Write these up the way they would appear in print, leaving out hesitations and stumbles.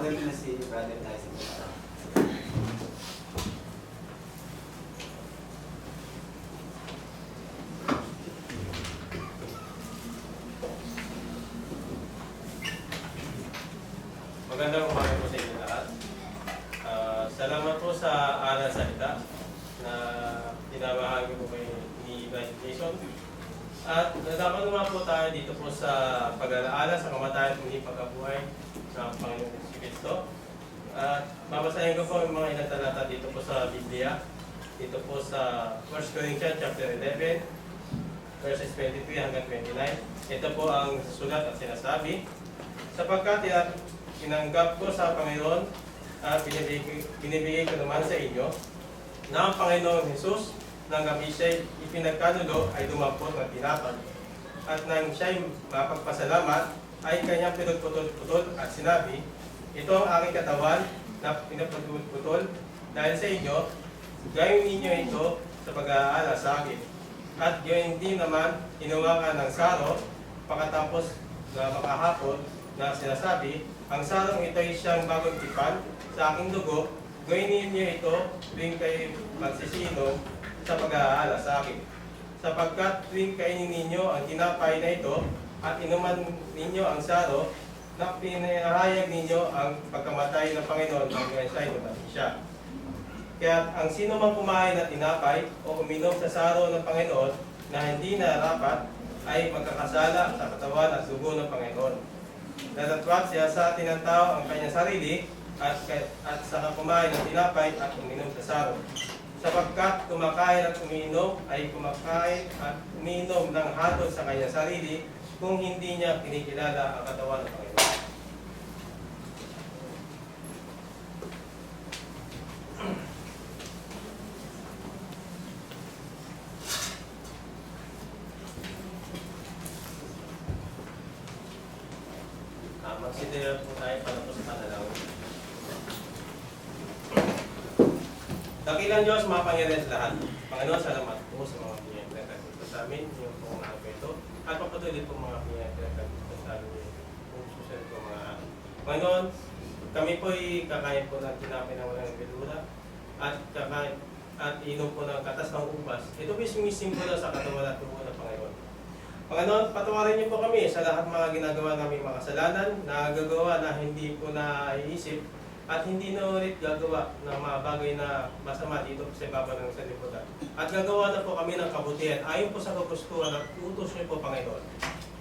Father na si Brother Tyson. Magandang umaga po sa inyo lahat. Salamat po sa aral salita na pinabahagi po kay ni Brother Jason. At nadaman naman po tayo dito po sa pag-alaala sa kamatayan at muli pagkabuhay ng Panginoon Kristo. At babasahin ko po yung mga ilang talata dito po sa Biblia. Dito po sa 1 Corinthians chapter 11, verses 23 hanggang 29. Ito po ang sulat at sinasabi, sapagkat tinanggap ko sa Panginoon at binibigay ko naman sa inyo na ang Panginoon Jesus nang gabi siya'y ipinagkanulo ay dumampot ng tinapay. At nang siya'y mapagpasalamat ay kanyang pinagputol-putol at sinabi, ito ang aking katawan na pinagputol dahil sa inyo, gawin ninyo ito sa pag-aala sa akin. At gayon din naman hinuwakan ng saro pagkatapos na makahapon na sinasabi, ang sarong ito ay siyang bagong tipan sa aking dugo, gawin ninyo ito tuwing kayo magsisinom sa pag-aala sa akin. Sapagkat tuwing kainin ninyo ang tinapay na ito at inuman ninyo ang saro, na pinahayag ninyo ang pagkamatay ng Panginoon hanggang siya'y lumaki siya. Kaya ang sino mang kumain na tinapay o uminom sa saro ng Panginoon na hindi narapat ay magkakasala sa katawan at dugo ng Panginoon. Natatwat siya sa atin ng tao ang kanyang sarili at sa kumain ng tinapay at uminom sa saro. Sapagkat kumakain at uminom ay kumakain at uminom ng hatol sa kanyang sarili kung hindi niya kinikilala ang katawan ng Panginoon. Magsidera po tayo para po sa panalangin. Dakilang Diyos, mapangyarihan sa lahat. Panginoon, salamat po sa mga pinagkakit po sa amin, yung po mga ito, at papatuloy po mga pinagkakit po sa amin, yung susunod po mga Panginoon, kami po ay kakain po ng tinapay ng walang bidura, at kakain at inom po ng katas ng ubas. Ito po sumisimbolo sa katawan at tubo ng Panginoon. Panginoon, patawarin niyo po kami sa lahat mga ginagawa namin mga kasalanan, nagagawa na hindi po naiisip, at hindi na ulit gagawa ng mga bagay na masama dito sa ibabaw ng sanlibutan. At gagawa na po kami ng kabutihan ayon po sa kagustuhan at utos niyo po, Panginoon.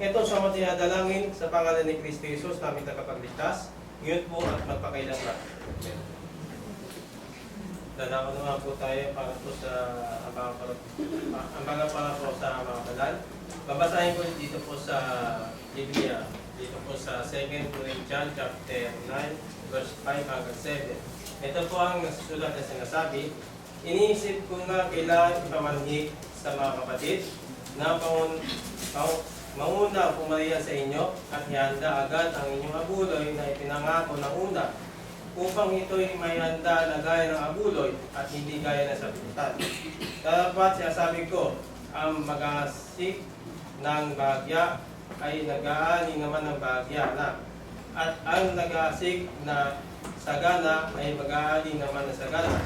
Ito sa mga tinadalangin sa pangalan ni Kristo Jesus, namin tagapagligtas, ngayon po at magpakailanman. Dadako naman po tayo para po sa ambaga para po sa mga banal. Babasahin ko dito po sa Biblia, dito po sa 2 Corinthians chapter 9, verse 5 hanggang 7. Ito po ang nasusulat na sinasabi, iniisip ko nga kailangan ipamanhik sa mga kapatid na mauna pumarihan sa inyo at ihanda agad ang inyong abuloy na ipinangako ng una upang ito'y may handa na gaya ng abuloy at hindi gaya ng sabutan. Dapat sinasabi ko, ang mag-asik ng bahagya ay nag-aani naman ng bahagya na, at ang nag-aasik na sagana ay mag-aani naman ng sagana.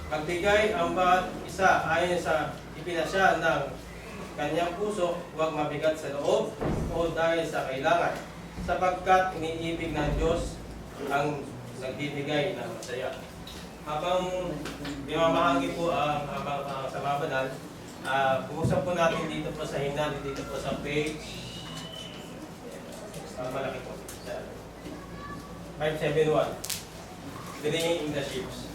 Magbigay ang bawat isa ayon sa ipinasya ng kanyang puso, huwag mabigat sa loob o dahil sa kailangan, sapagkat iniibig ng Diyos ang nagbibigay ng masaya. Habang bimamahagi po ang sa mga banal, pumusap po natin dito po sa hinali, dito po sa page malaki po 571, Bringing in the Ships.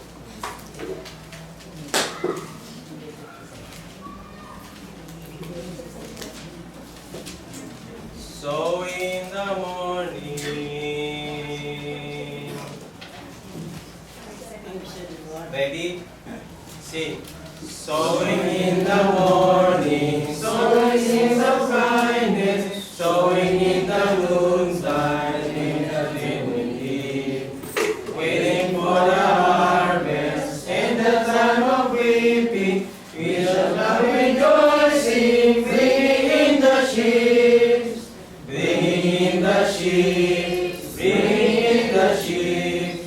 So in the morning, ready? Sing. Sowing in the morning, sowing in the kindness, sowing in the noontide, in the evening heat, waiting for the harvest, in the time of reaping, we shall have rejoicing, bringing in the sheaves, bringing in the sheaves, bringing in the sheaves.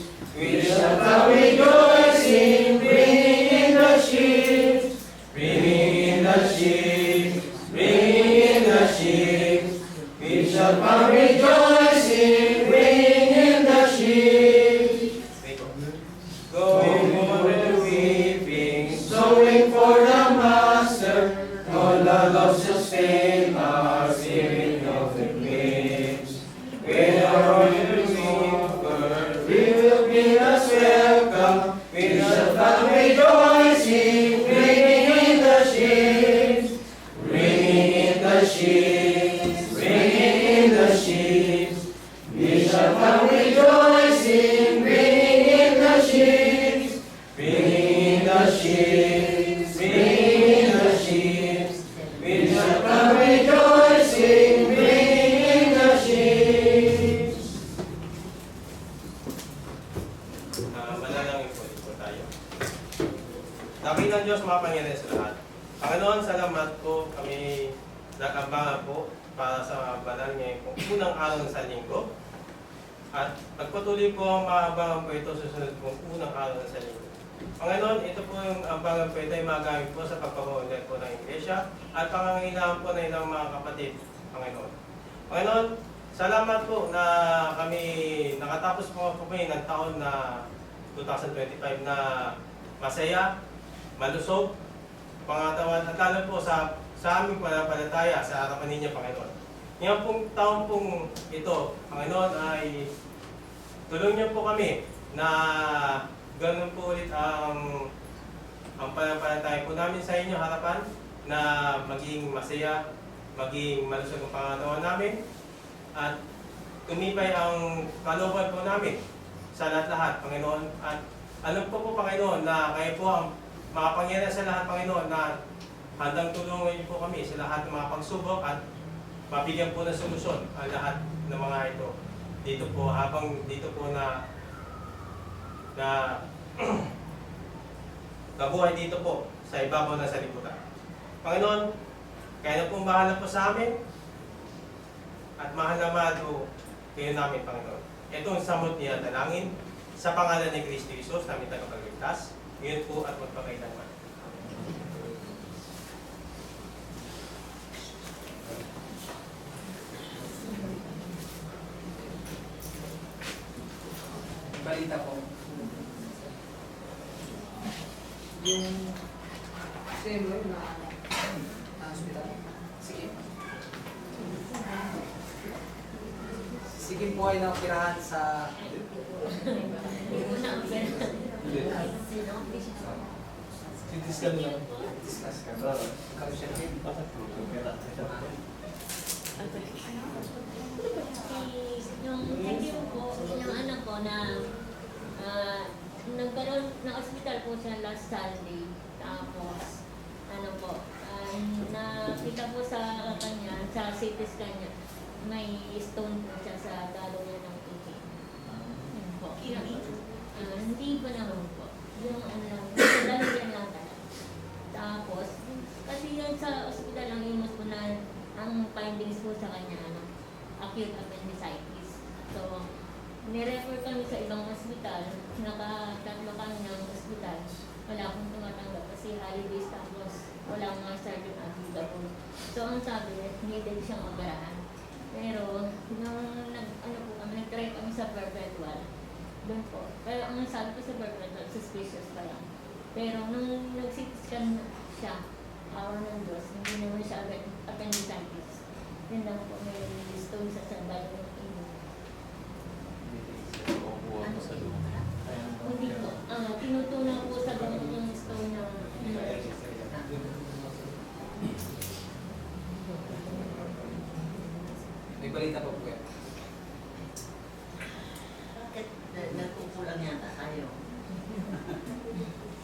sheep. Going for the weeping, Sowing for the master, all the love sustain our spirit of the graves. With our remover, we will be as welcome. We shall come rejoicing, ringing in the sheaves, ringing in the sheaves, ringing in the sheaves. We shall come rejoicing, ringing in the sheaves, ringing in the sheaves, ringing in the sheaves. We shall come rejoicing, ringing in the sheaves. Manalangin po tayo. Dakilang Diyos, mapangyarihan sa lahat. Panginoon, salamat po kami nag-abangan po para sa banal ngayon kung unang araw sa linggo. At pagpatuloy po ang maabangan po ito sa susunod pong unang araw sa linggo. Panginoon, ito po yung abangan po ito ay magamit po sa pagpapaunlad po ng Iglesia at pangangailangan po ng ilang mga kapatid, Panginoon. Panginoon, salamat po na kami nakatapos po kami ng taon na 2025 na masaya, malusog, pangatawan at lalo po sa aming panampalataya sa harapan ninyo, Panginoon. Ngayon pong taon pong ito, Panginoon, ay tulungan niyo po kami na ganun po ulit ang panampalataya po namin sa inyo harapan na maging masaya, maging malusog ang pangatawan namin at tumibay ang kalooban po namin sa lahat-lahat, Panginoon. At alam po po, Panginoon, na kayo po ang makapangyarihan sa lahat, Panginoon, na handang tulungan niyo po kami sa lahat ng mga pagsubok at mabigyan po ng solusyon ang lahat ng mga ito. Dito po, habang dito po na nabuhay dito po sa ibabaw ng salibutan. Panginoon, kaya na pong bahala po sa amin at mahal na mahal po kayo namin, Panginoon. Itong samot niya dalangin sa pangalan ni Kristo Jesus, namin tagapagligtas, ngayon po at magpakailanman. Balita po. Yung same way na hospital. Sige. Sige po ay naoperahan sa Discuss lang. discuss ka ba? Kalusyan din. Yung po, yung anak ko na nagkaroon ng hospital po siya last Sunday. Tapos, nakita po sa kanya, sa CT scan niya, may stone po siya sa dalo niya ng kidney. Yun po. Hindi po naman po. Yung dalo niya lang talaga. Tapos, kasi yun sa hospital lang yung po na ang findings po sa kanya, acute appendicitis. So, nirefer kami sa ibang hospital, nakatatlo kami ng hospital. Wala akong tumatanggap kasi holidays tapos wala mga surgeon available. So, ang sabi, needed siyang operahan. Pero, nung nag-try kami sa perpetual, doon po. Pero ang sabi ko sa perpetual, suspicious pa lang. Pero nung nag-CT scan siya, awa ng Diyos, hindi naman siya appendicitis. Yun lang po, may stone sa sandal ng ino. Hindi po. Tinutunan po sa ganun yung stone ng may balita po po yan. Bakit nagkukulang yata tayo?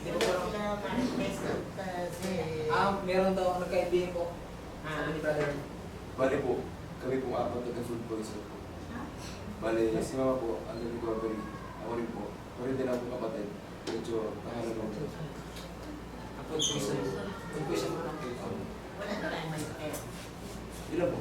Hindi po po. Manifest kasi... Meron daw ang nagkaibigan po. Sabi ni brother. Bale po, kami pong apat nagka-food poison po. Bale, si mama po, ang recovery. Ako rin po. Ako rin din ako kapatid. Medyo tahanan po. Food poison. Food poison po lang. Wala na tayong may sakit. Ilan po?